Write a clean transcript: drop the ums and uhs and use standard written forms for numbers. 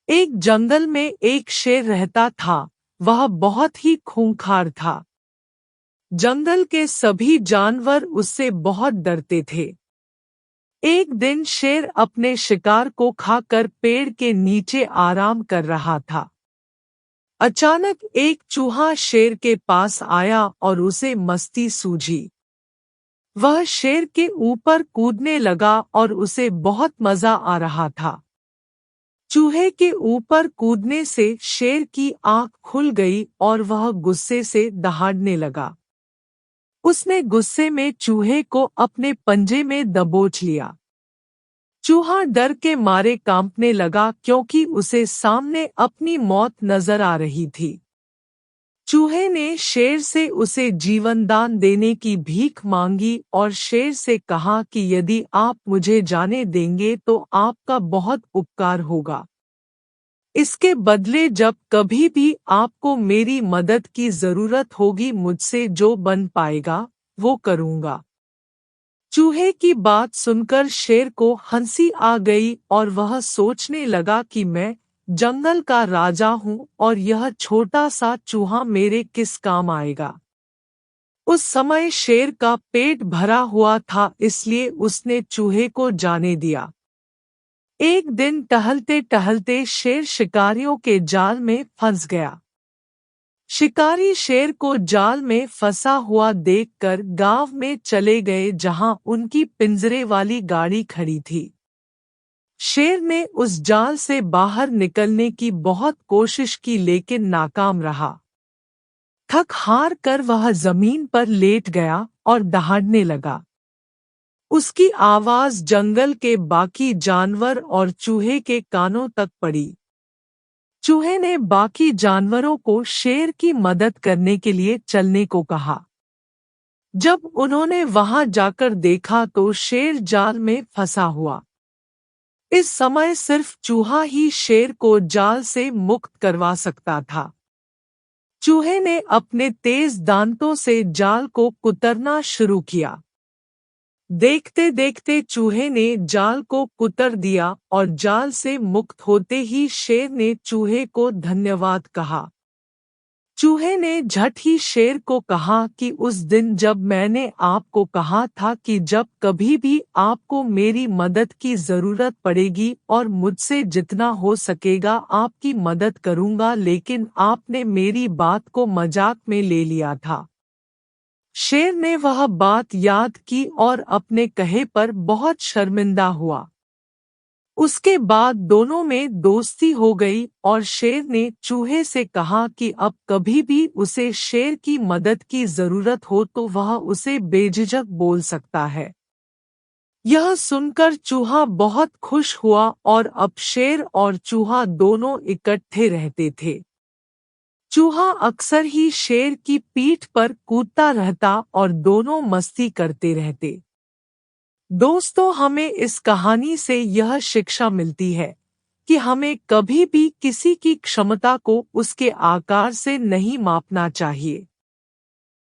एक जंगल में एक शेर रहता था। वह बहुत ही खूंखार था। जंगल के सभी जानवर उससे बहुत डरते थे। एक दिन शेर अपने शिकार को खाकर पेड़ के नीचे आराम कर रहा था। अचानक एक चूहा शेर के पास आया और उसे मस्ती सूझी। वह शेर के ऊपर कूदने लगा और उसे बहुत मजा आ रहा था। चूहे के ऊपर कूदने से शेर की आंख खुल गई और वह गुस्से से दहाड़ने लगा। उसने गुस्से में चूहे को अपने पंजे में दबोच लिया। चूहा डर के मारे कांपने लगा क्योंकि उसे सामने अपनी मौत नजर आ रही थी। चूहे ने शेर से उसे जीवनदान देने की भीख मांगी और शेर से कहा कि यदि आप मुझे जाने देंगे तो आपका बहुत उपकार होगा। इसके बदले जब कभी भी आपको मेरी मदद की जरूरत होगी मुझसे जो बन पाएगा वो करूंगा। चूहे की बात सुनकर शेर को हंसी आ गई और वह सोचने लगा कि मैं जंगल का राजा हूं और यह छोटा सा चूहा मेरे किस काम आएगा। उस समय शेर का पेट भरा हुआ था इसलिए उसने चूहे को जाने दिया। एक दिन टहलते टहलते शेर शिकारियों के जाल में फंस गया। शिकारी शेर को जाल में फंसा हुआ देखकर गांव में चले गए जहां उनकी पिंजरे वाली गाड़ी खड़ी थी। शेर ने उस जाल से बाहर निकलने की बहुत कोशिश की लेकिन नाकाम रहा। थक हार कर वह जमीन पर लेट गया और दहाड़ने लगा। उसकी आवाज जंगल के बाकी जानवर और चूहे के कानों तक पड़ी। चूहे ने बाकी जानवरों को शेर की मदद करने के लिए चलने को कहा। जब उन्होंने वहां जाकर देखा तो शेर जाल में फंसा हुआ। इस समय सिर्फ चूहा ही शेर को जाल से मुक्त करवा सकता था। चूहे ने अपने तेज दांतों से जाल को कुतरना शुरू किया। देखते देखते चूहे ने जाल को कुतर दिया और जाल से मुक्त होते ही शेर ने चूहे को धन्यवाद कहा। चूहे ने झट ही शेर को कहा कि उस दिन जब मैंने आपको कहा था कि जब कभी भी आपको मेरी मदद की जरूरत पड़ेगी और मुझसे जितना हो सकेगा आपकी मदद करूंगा लेकिन आपने मेरी बात को मजाक में ले लिया था। शेर ने वह बात याद की और अपने कहे पर बहुत शर्मिंदा हुआ। उसके बाद दोनों में दोस्ती हो गई और शेर ने चूहे से कहा कि अब कभी भी उसे शेर की मदद की जरूरत हो तो वह उसे बेझिझक बोल सकता है। यह सुनकर चूहा बहुत खुश हुआ और अब शेर और चूहा दोनों इकट्ठे रहते थे। चूहा अक्सर ही शेर की पीठ पर कूदता रहता और दोनों मस्ती करते रहते। दोस्तों, हमें इस कहानी से यह शिक्षा मिलती है कि हमें कभी भी किसी की क्षमता को उसके आकार से नहीं मापना चाहिए।